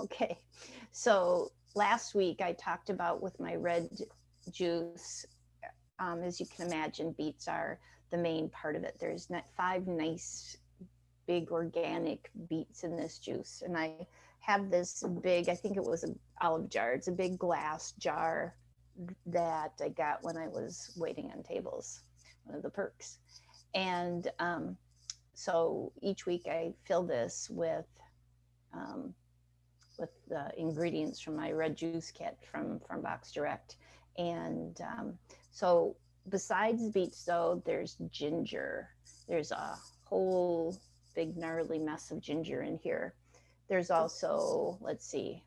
Okay, so last week I talked about with my red juice. As you can imagine, beets are the main part of it. There's not five nice big organic beets in this juice, and I have this big. I think it was an olive jar. It's a big glass jar that I got when I was waiting on tables. One of the perks, and so each week I fill this um, with the ingredients from my red juice kit from Box Direct. And so besides beets, though, there's ginger. There's a whole big gnarly mess of ginger in here. There's also, let's see,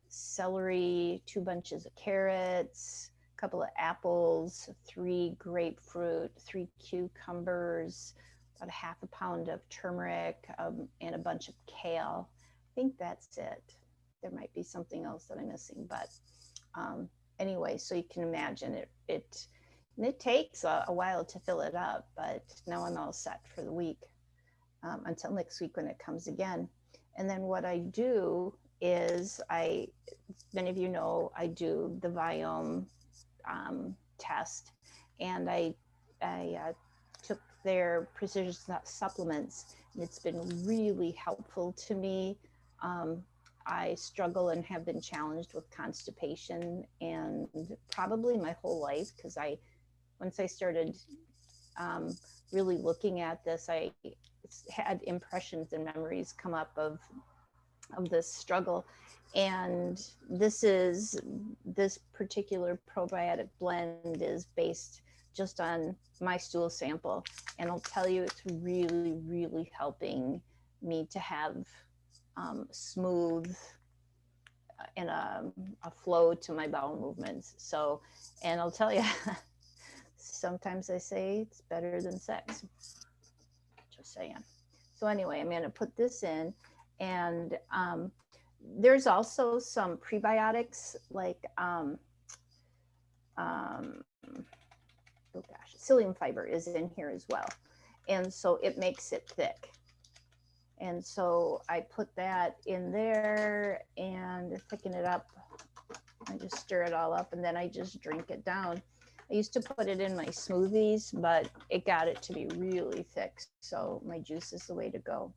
celery, two bunches of carrots, a couple of apples, three grapefruit, three cucumbers, about a half a pound of turmeric, and a bunch of kale. I think that's it. There might be something else that I'm missing, but anyway, so you can imagine it takes a while to fill it up, but now I'm all set for the week until next week when it comes again. And then what I do is many of you know, I do the Viome test, and I took their precision supplements, and it's been really helpful to me. I struggle and have been challenged with constipation, and probably my whole life, because once I started really looking at this, I had impressions and memories come up of this struggle. And this particular probiotic blend is based just on my stool sample, and I'll tell you, it's really, really helping me to have smooth and a flow to my bowel movements. So, and I'll tell you, sometimes I say it's better than sex. Just saying. So anyway, I'm going to put this in, and there's also some prebiotics like oh gosh, psyllium fiber is in here as well, and so it makes it thick. And so I put that in there and thicken it up. I just stir it all up, and then I just drink it down. I used to put it in my smoothies, but it got it to be really thick. So my juice is the way to go.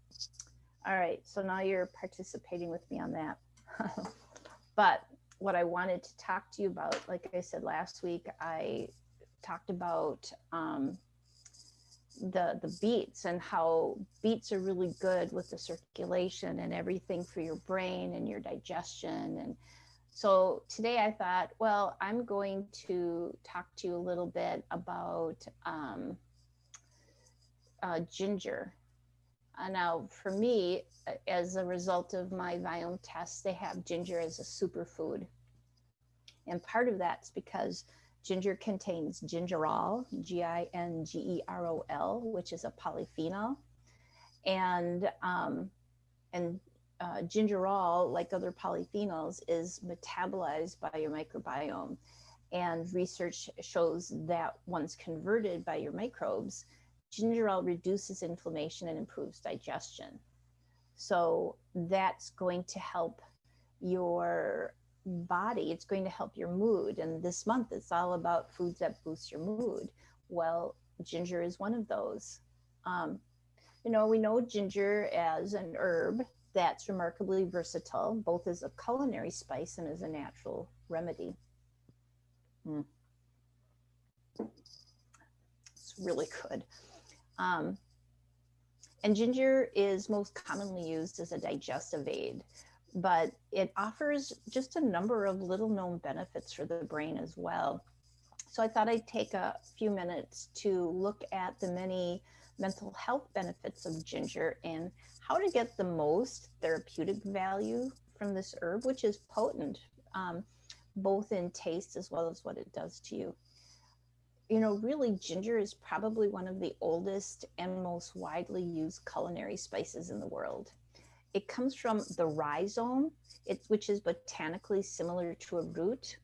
All right, so now you're participating with me on that. But what I wanted to talk to you about, like I said last week, I talked about the beets, and how beets are really good with the circulation and everything for your brain and your digestion. And so today I thought, well, I'm going to talk to you a little bit about ginger. Now, for me, as a result of my Viome tests, they have ginger as a superfood. And part of that's because ginger contains gingerol, Gingerol, which is a polyphenol. And gingerol, like other polyphenols, is metabolized by your microbiome. And research shows that once converted by your microbes, gingerol reduces inflammation and improves digestion. So that's going to help your body. It's going to help your mood. And this month, it's all about foods that boost your mood. Well, ginger is one of those. We know ginger as an herb that's remarkably versatile, both as a culinary spice and as a natural remedy. It's really good. And ginger is most commonly used as a digestive aid, but it offers just a number of little known benefits for the brain as well. So I thought I'd take a few minutes to look at the many mental health benefits of ginger and how to get the most therapeutic value from this herb, which is potent, both in taste as well as what it does to you. Really, ginger is probably one of the oldest and most widely used culinary spices in the world. It comes from the rhizome, which is botanically similar to a root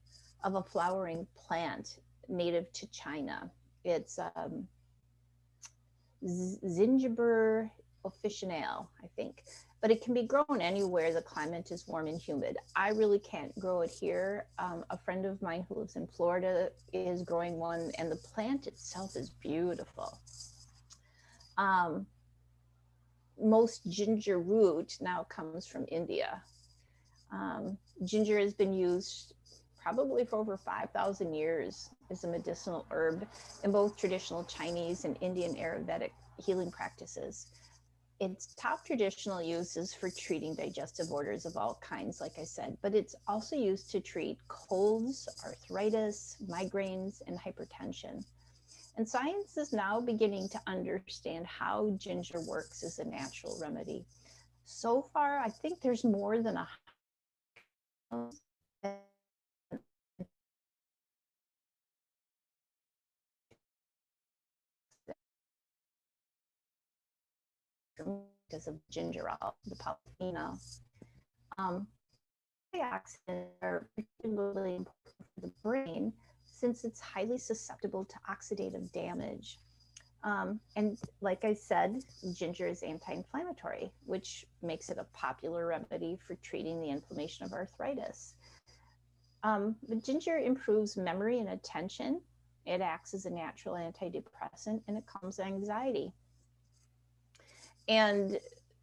of a flowering plant native to China. It's Zingiber officinale, I think. But it can be grown anywhere the climate is warm and humid. I really can't grow it here. A friend of mine who lives in Florida is growing one, and the plant itself is beautiful. Um, Most ginger root now comes from India. Ginger has been used probably for over 5,000 years as a medicinal herb in both traditional Chinese and Indian Ayurvedic healing practices. Its top traditional use is for treating digestive orders of all kinds, like I said, but it's also used to treat colds, arthritis, migraines, and hypertension. And science is now beginning to understand how ginger works as a natural remedy. So far, I think there's more than a because of gingerol, the polyphenol. Um, Antioxidants are particularly important for the brain since it's highly susceptible to oxidative damage. And like I said, ginger is anti-inflammatory, which makes it a popular remedy for treating the inflammation of arthritis. But ginger improves memory and attention. It acts as a natural antidepressant, and it calms anxiety. And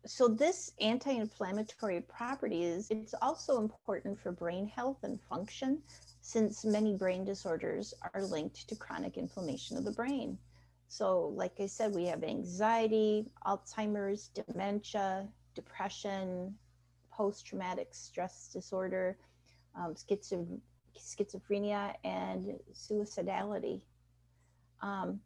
so this anti-inflammatory properties, it's also important for brain health and function, since many brain disorders are linked to chronic inflammation of the brain. So like I said, we have anxiety, Alzheimer's, dementia, depression, post-traumatic stress disorder, schizophrenia, and suicidality. Um,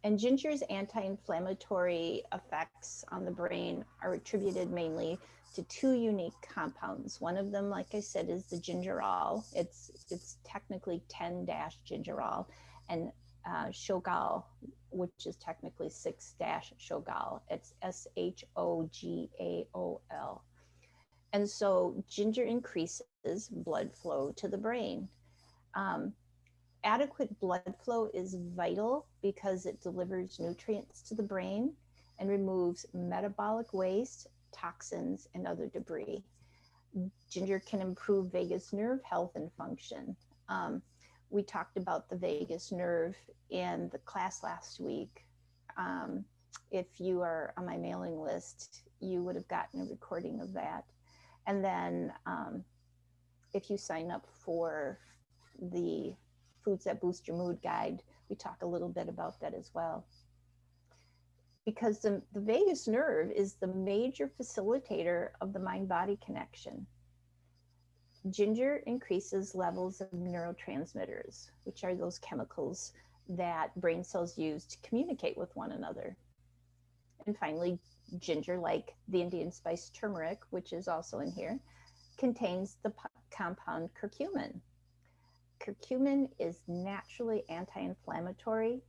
and ginger's anti-inflammatory effects on the brain are attributed mainly to two unique compounds. One of them, like I said, is the gingerol. It's technically 10-gingerol, and shogal, which is technically 6-shogal. It's SHOGAOL. And so ginger increases blood flow to the brain. Um, Adequate blood flow is vital because it delivers nutrients to the brain and removes metabolic waste, toxins, and other debris. Ginger can improve vagus nerve health and function. We talked about the vagus nerve in the class last week. If you are on my mailing list, you would have gotten a recording of that. And then if you sign up for the Foods That Boost Your Mood guide, we talk a little bit about that as well. Because the vagus nerve is the major facilitator of the mind-body connection. Ginger increases levels of neurotransmitters, which are those chemicals that brain cells use to communicate with one another. And finally, ginger, like the Indian spice turmeric, which is also in here, contains the compound curcumin. Curcumin is naturally anti-inflammatory.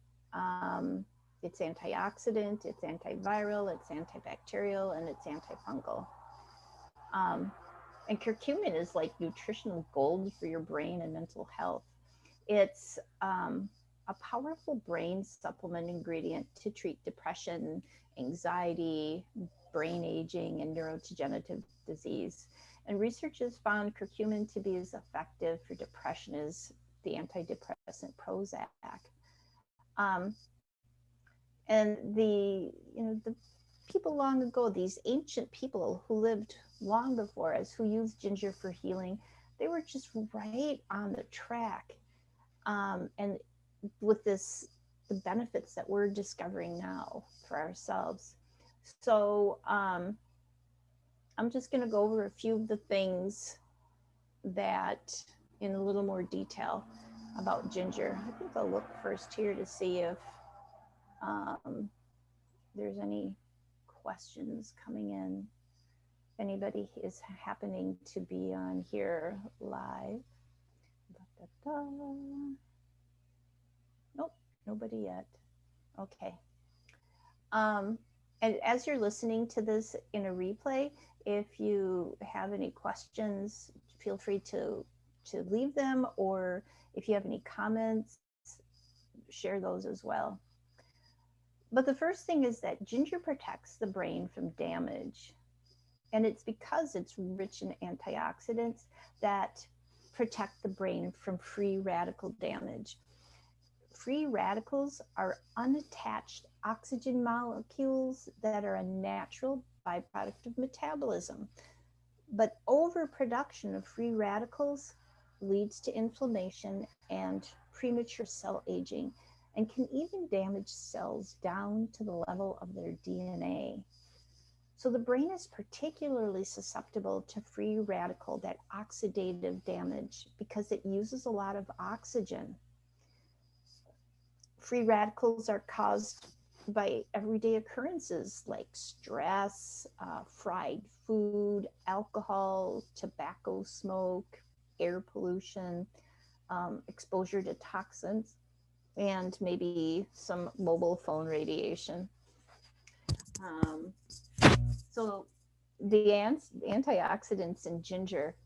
It's antioxidant, it's antiviral, it's antibacterial, and it's antifungal. And curcumin is like nutritional gold for your brain and mental health. It's a powerful brain supplement ingredient to treat depression, anxiety, brain aging, and neurodegenerative disease. And research has found curcumin to be as effective for depression as the antidepressant Prozac. And the people long ago, these ancient people who lived long before us, who used ginger for healing, they were just right on the track. And with the benefits that we're discovering now for ourselves. So I'm just going to go over a few of the things that in a little more detail about ginger. I think I'll look first here to see if there's any questions coming in. If anybody is happening to be on here live. Nope, nobody yet. Okay. And as you're listening to this in a replay, if you have any questions, feel free to leave them, or if you have any comments, share those as well. But the first thing is that ginger protects the brain from damage. And it's because it's rich in antioxidants that protect the brain from free radical damage. Free radicals are unattached oxygen molecules that are a natural byproduct of metabolism. But overproduction of free radicals leads to inflammation and premature cell aging and can even damage cells down to the level of their DNA. So the brain is particularly susceptible to free radical, that oxidative damage, because it uses a lot of oxygen. Free radicals are caused by everyday occurrences like stress, fried food, alcohol, tobacco smoke, air pollution, exposure to toxins, and maybe some mobile phone radiation. Um, so the antioxidants in ginger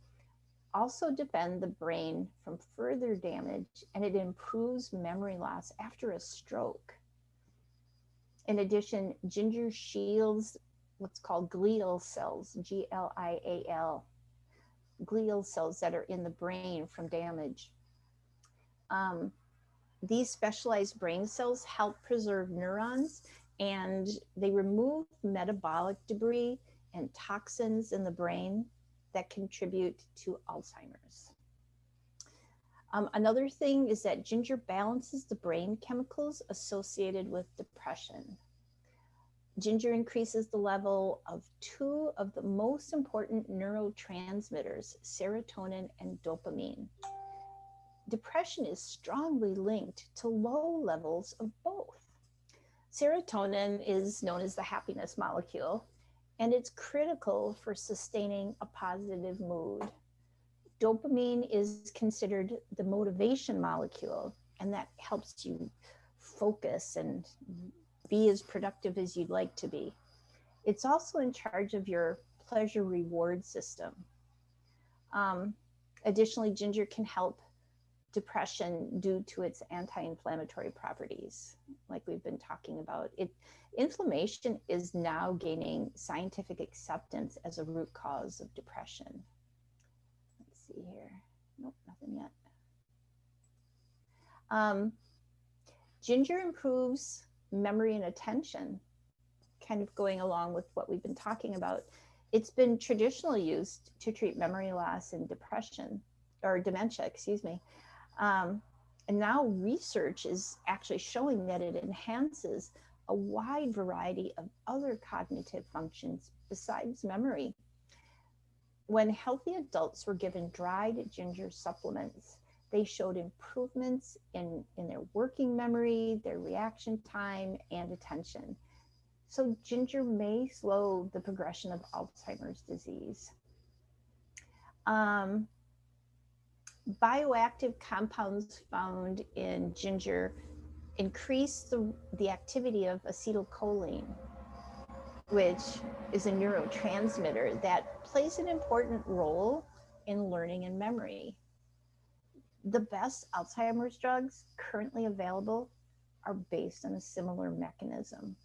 also defend the brain from further damage, and it improves memory loss after a stroke. In addition, ginger shields what's called glial cells, GLIAL, glial cells that are in the brain from damage. Um, these specialized brain cells help preserve neurons, and they remove metabolic debris and toxins in the brain that contribute to Alzheimer's. Another thing is that ginger balances the brain chemicals associated with depression. Ginger increases the level of two of the most important neurotransmitters, serotonin and dopamine. Depression is strongly linked to low levels of both. Serotonin is known as the happiness molecule, and it's critical for sustaining a positive mood. Dopamine is considered the motivation molecule, and that helps you focus and be as productive as you'd like to be. It's also in charge of your pleasure reward system. Um, Additionally, ginger can help depression due to its anti-inflammatory properties, like we've been talking about. Inflammation is now gaining scientific acceptance as a root cause of depression. Let's see here. Nope, nothing yet. Ginger improves memory and attention, kind of going along with what we've been talking about. It's been traditionally used to treat memory loss and depression, or dementia, excuse me. And now research is actually showing that it enhances a wide variety of other cognitive functions besides memory. When healthy adults were given dried ginger supplements, they showed improvements in their working memory, their reaction time, and attention. So ginger may slow the progression of Alzheimer's disease. Bioactive compounds found in ginger increase the activity of acetylcholine, which is a neurotransmitter that plays an important role in learning and memory. The best Alzheimer's drugs currently available are based on a similar mechanism.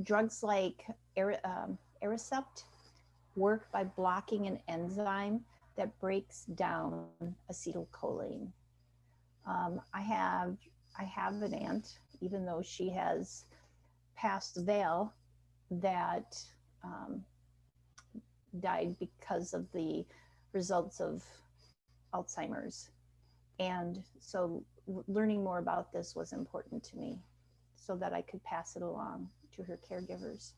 Drugs like Aricept work by blocking an enzyme that breaks down acetylcholine. I have an aunt, even though she has passed the veil, that died because of the results of Alzheimer's. And so learning more about this was important to me so that I could pass it along to her caregivers.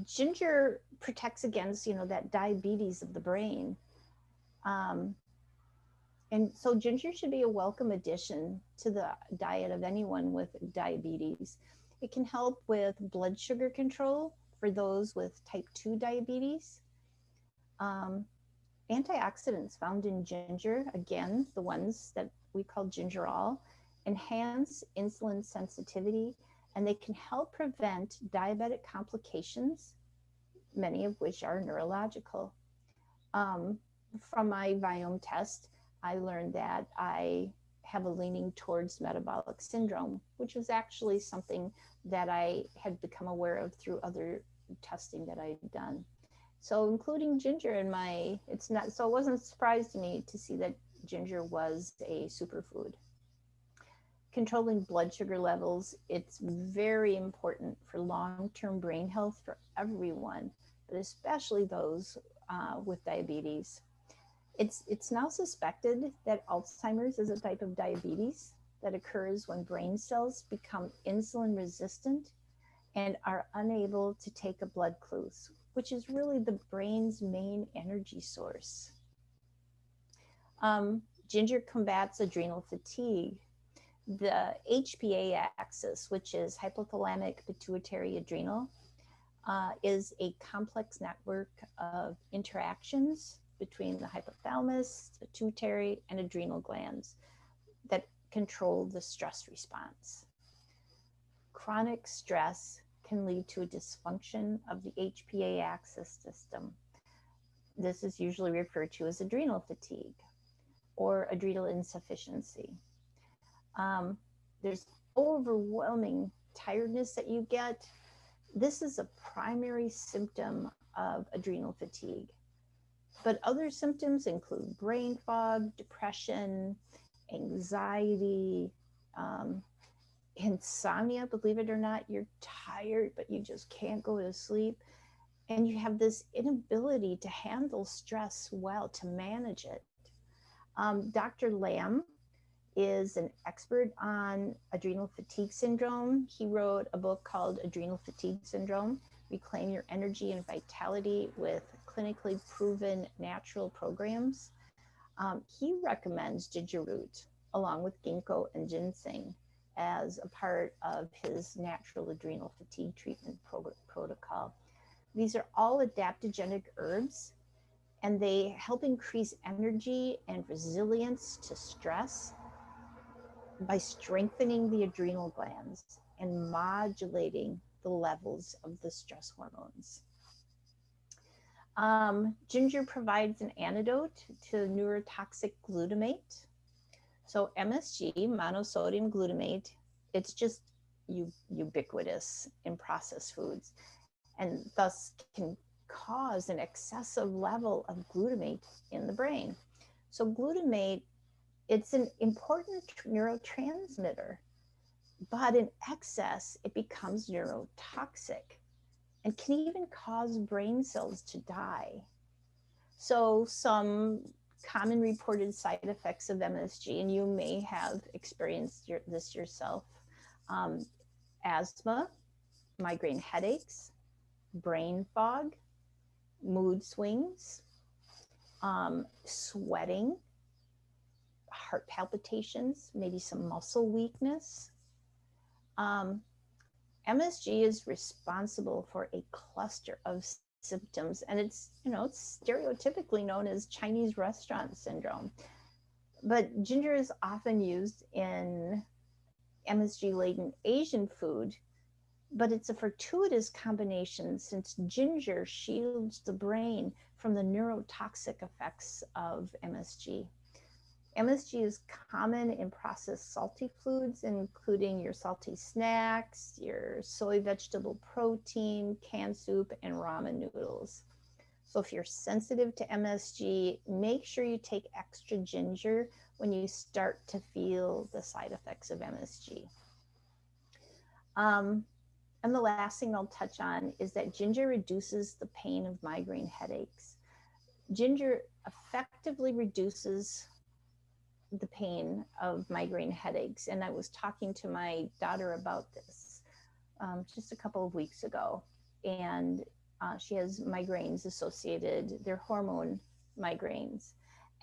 Ginger protects against, that diabetes of the brain. And so ginger should be a welcome addition to the diet of anyone with diabetes. It can help with blood sugar control for those with type 2 diabetes. Antioxidants found in ginger, again, the ones that we call gingerol, enhance insulin sensitivity, and they can help prevent diabetic complications, many of which are neurological. From my Viome test, I learned that I have a leaning towards metabolic syndrome, which was actually something that I had become aware of through other testing that I'd done. So including ginger in my, so it wasn't a surprise to me to see that ginger was a superfood. Controlling blood sugar levels, it's very important for long-term brain health for everyone, but especially those with diabetes. It's now suspected that Alzheimer's is a type of diabetes that occurs when brain cells become insulin resistant and are unable to take a blood glucose, which is really the brain's main energy source. Ginger combats adrenal fatigue. The HPA axis, which is hypothalamic pituitary adrenal, is a complex network of interactions between the hypothalamus, pituitary, and adrenal glands that control the stress response. Chronic stress can lead to a dysfunction of the HPA axis system. This is usually referred to as adrenal fatigue or adrenal insufficiency. There's overwhelming tiredness that you get. This is a primary symptom of adrenal fatigue. But other symptoms include brain fog, depression, anxiety, insomnia. Believe it or not, you're tired, but you just can't go to sleep. And you have this inability to handle stress well, to manage it. Dr. Lamb is an expert on adrenal fatigue syndrome. He wrote a book called Adrenal Fatigue Syndrome, Reclaim Your Energy and Vitality with Clinically Proven Natural Programs. He recommends ginger root along with ginkgo and ginseng as a part of his natural adrenal fatigue treatment protocol. These are all adaptogenic herbs, and they help increase energy and resilience to stress by strengthening the adrenal glands and modulating the levels of the stress hormones. Ginger provides an antidote to neurotoxic glutamate. So MSG, monosodium glutamate, it's just ubiquitous in processed foods and thus can cause an excessive level of glutamate in the brain. So glutamate, it's an important neurotransmitter, but in excess, it becomes neurotoxic and can even cause brain cells to die. So some common reported side effects of MSG, and you may have experienced this yourself, asthma, migraine headaches, brain fog, mood swings, sweating, heart palpitations, maybe some muscle weakness. MSG is responsible for a cluster of symptoms, and it's stereotypically known as Chinese restaurant syndrome. But ginger is often used in MSG-laden Asian food, but it's a fortuitous combination since ginger shields the brain from the neurotoxic effects of MSG. MSG is common in processed salty foods, including your salty snacks, your soy vegetable protein, canned soup, and ramen noodles. So if you're sensitive to MSG, make sure you take extra ginger when you start to feel the side effects of MSG. And the last thing I'll touch on is that ginger reduces the pain of migraine headaches. Ginger effectively reduces the pain of migraine headaches. And I was talking to my daughter about this just a couple of weeks ago. And she has migraines associated, they're hormone migraines.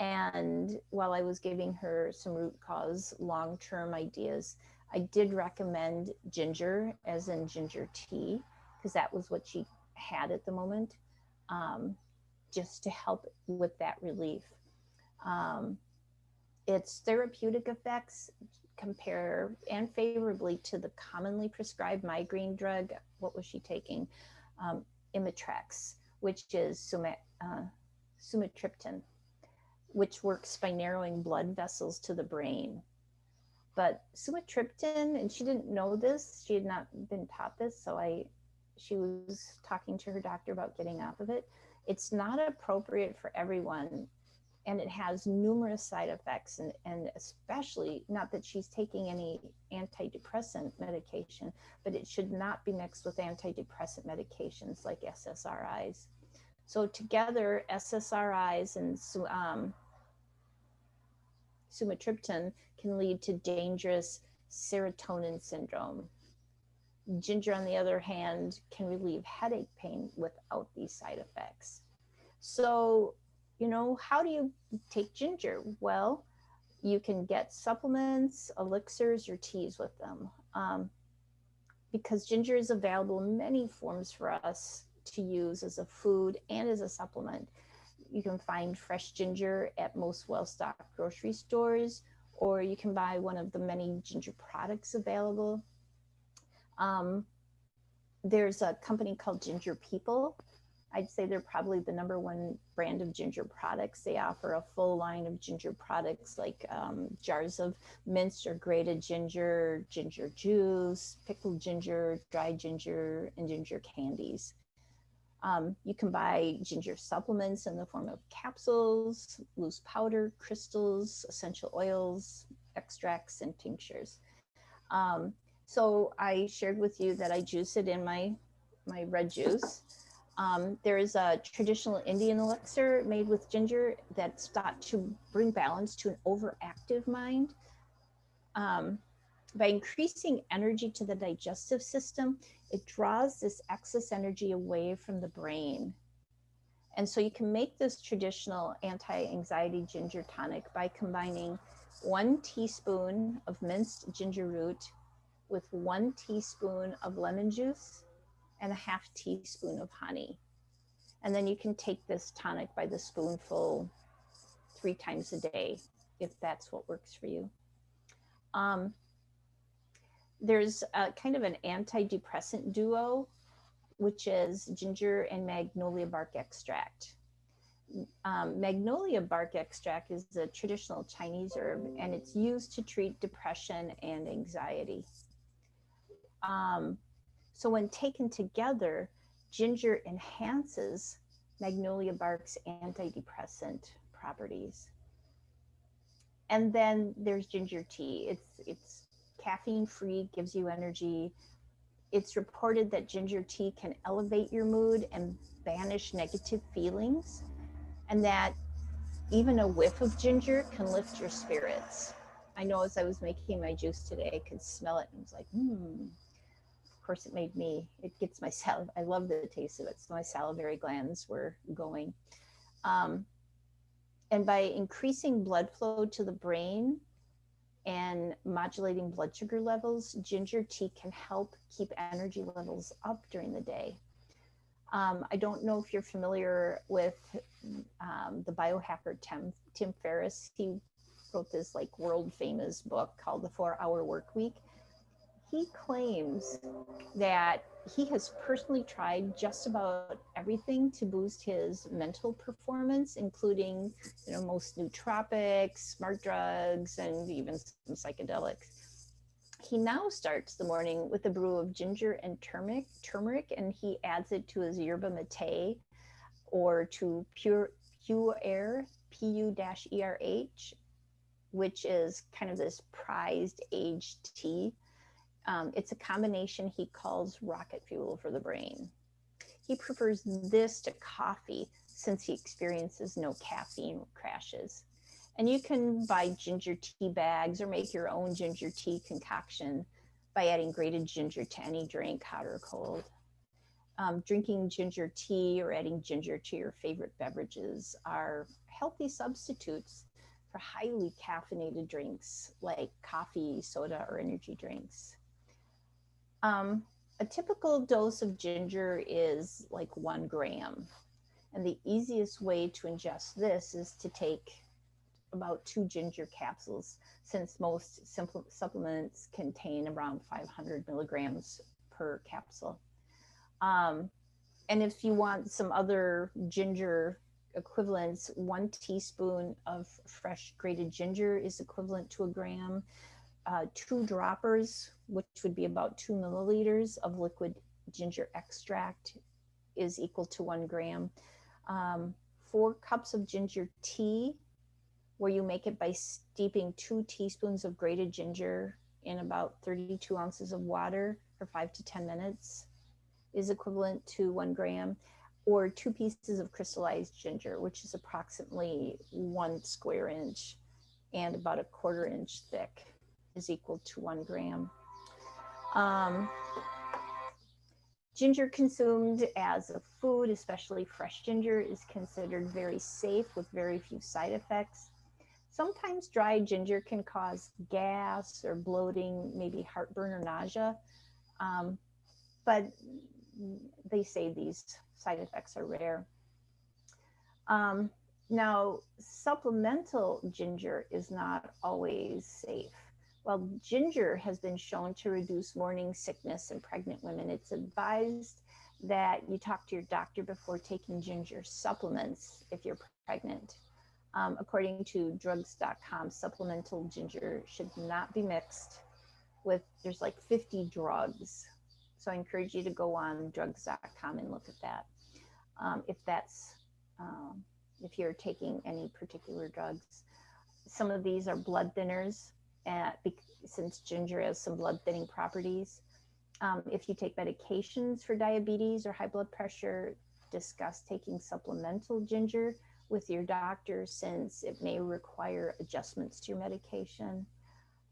And while I was giving her some root cause long-term ideas, I did recommend ginger, as in ginger tea, because that was what she had at the moment, just to help with that relief. Its therapeutic effects compare and favorably to the commonly prescribed migraine drug. What was she taking? Imitrex, which is sumatriptan, which works by narrowing blood vessels to the brain. But sumatriptan, and she didn't know this, she had not been taught this, so she was talking to her doctor about getting off of it. It's not appropriate for everyone, and it has numerous side effects, and especially, not that she's taking any antidepressant medication, but it should not be mixed with antidepressant medications like SSRIs. So together, SSRIs and sumatriptan can lead to dangerous serotonin syndrome. Ginger, on the other hand, can relieve headache pain without these side effects. So, how do you take ginger? Well, you can get supplements, elixirs, or teas with them. Because ginger is available in many forms for us to use as a food and as a supplement. You can find fresh ginger at most well-stocked grocery stores, or you can buy one of the many ginger products available. There's a company called Ginger People. I'd say they're probably the #1 brand of ginger products. They offer a full line of ginger products like jars of minced or grated ginger, ginger juice, pickled ginger, dried ginger, and ginger candies. You can buy ginger supplements in the form of capsules, loose powder, crystals, essential oils, extracts, and tinctures. So I shared with you that I juice it in my red juice. There is a traditional Indian elixir made with ginger that's thought to bring balance to an overactive mind. By increasing energy to the digestive system, it draws this excess energy away from the brain. And so you can make this traditional anti-anxiety ginger tonic by combining 1 teaspoon of minced ginger root with 1 teaspoon of lemon juice and a ½ teaspoon of honey. And then you can take this tonic by the spoonful 3 times a day, if that's what works for you. There's a kind of an antidepressant duo, which is ginger and magnolia bark extract. Magnolia bark extract is a traditional Chinese herb, and it's used to treat depression and anxiety. So when taken together, ginger enhances magnolia bark's antidepressant properties. And then there's ginger tea. It's caffeine free, gives you energy. It's reported that ginger tea can elevate your mood and banish negative feelings, and that even a whiff of ginger can lift your spirits. I know as I was making my juice today, I could smell it and was like, Of course, it gets my salivary. I love the taste of it. So my salivary glands were going. And by increasing blood flow to the brain and modulating blood sugar levels, ginger tea can help keep energy levels up during the day. I don't know if you're familiar with the biohacker Tim Ferriss. He wrote this like world famous book called The 4-Hour Workweek. He claims that he has personally tried just about everything to boost his mental performance, including, most nootropics, smart drugs, and even some psychedelics. He now starts the morning with a brew of ginger and turmeric, and he adds it to his yerba mate or to pure air, PU-ERH, which is kind of this prized aged tea. It's a combination he calls rocket fuel for the brain. He prefers this to coffee since he experiences no caffeine crashes. And you can buy ginger tea bags or make your own ginger tea concoction by adding grated ginger to any drink, hot or cold. Drinking ginger tea or adding ginger to your favorite beverages are healthy substitutes for highly caffeinated drinks like coffee, soda, or energy drinks. A typical dose of ginger is like 1 gram. And the easiest way to ingest this is to take about 2 ginger capsules, since most supplements contain around 500 milligrams per capsule. And if you want some other ginger equivalents, 1 teaspoon of fresh grated ginger is equivalent to 1 gram. 2 droppers, which would be about 2 milliliters of liquid ginger extract is equal to 1 gram. 4 cups of ginger tea, where you make it by steeping 2 teaspoons of grated ginger in about 32 ounces of water for 5 to 10 minutes, is equivalent to 1 gram, or 2 pieces of crystallized ginger, which is approximately 1 square inch and about a 1/4 inch thick, is equal to 1 gram. Ginger consumed as a food, especially fresh ginger, is considered very safe with very few side effects. Sometimes dry ginger can cause gas or bloating, maybe heartburn or nausea, but they say these side effects are rare. Now, supplemental ginger is not always safe. While ginger has been shown to reduce morning sickness in pregnant women, it's advised that you talk to your doctor before taking ginger supplements if you're pregnant. According to drugs.com, supplemental ginger should not be mixed with, there's like 50 drugs. So I encourage you to go on drugs.com and look at that. If you're taking any particular drugs. Some of these are blood thinners, since ginger has some blood thinning properties. If you take medications for diabetes or high blood pressure, discuss taking supplemental ginger with your doctor, since it may require adjustments to your medication.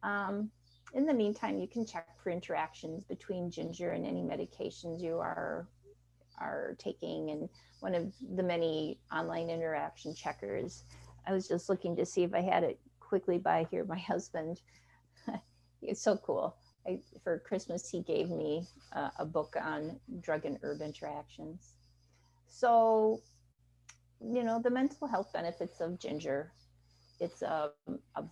In the meantime, you can check for interactions between ginger and any medications you are taking. And one of the many online interaction checkers, I was just looking to see if I had it quickly by here. My husband, it's so cool. For Christmas, he gave me a book on drug and herb interactions. So, the mental health benefits of ginger. It's a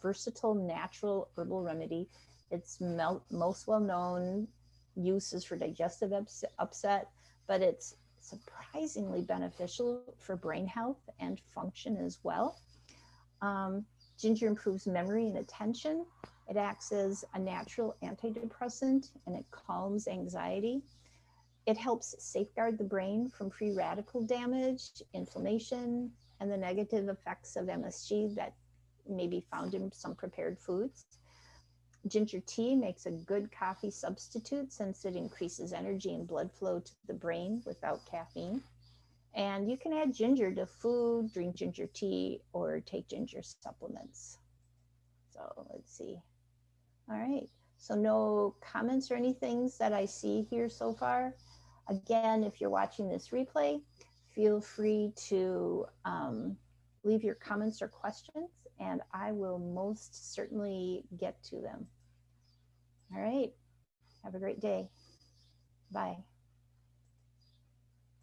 versatile natural herbal remedy. Its most well-known use is for digestive upset, but it's surprisingly beneficial for brain health and function as well. Ginger improves memory and attention. It acts as a natural antidepressant, and it calms anxiety. It helps safeguard the brain from free radical damage, inflammation, and the negative effects of MSG that may be found in some prepared foods. Ginger tea makes a good coffee substitute, since it increases energy and blood flow to the brain without caffeine. And you can add ginger to food, drink ginger tea, or take ginger supplements. So let's see. All right. So no comments or anything that I see here so far. Again, if you're watching this replay, feel free to leave your comments or questions, and I will most certainly get to them. All right. Have a great day. Bye.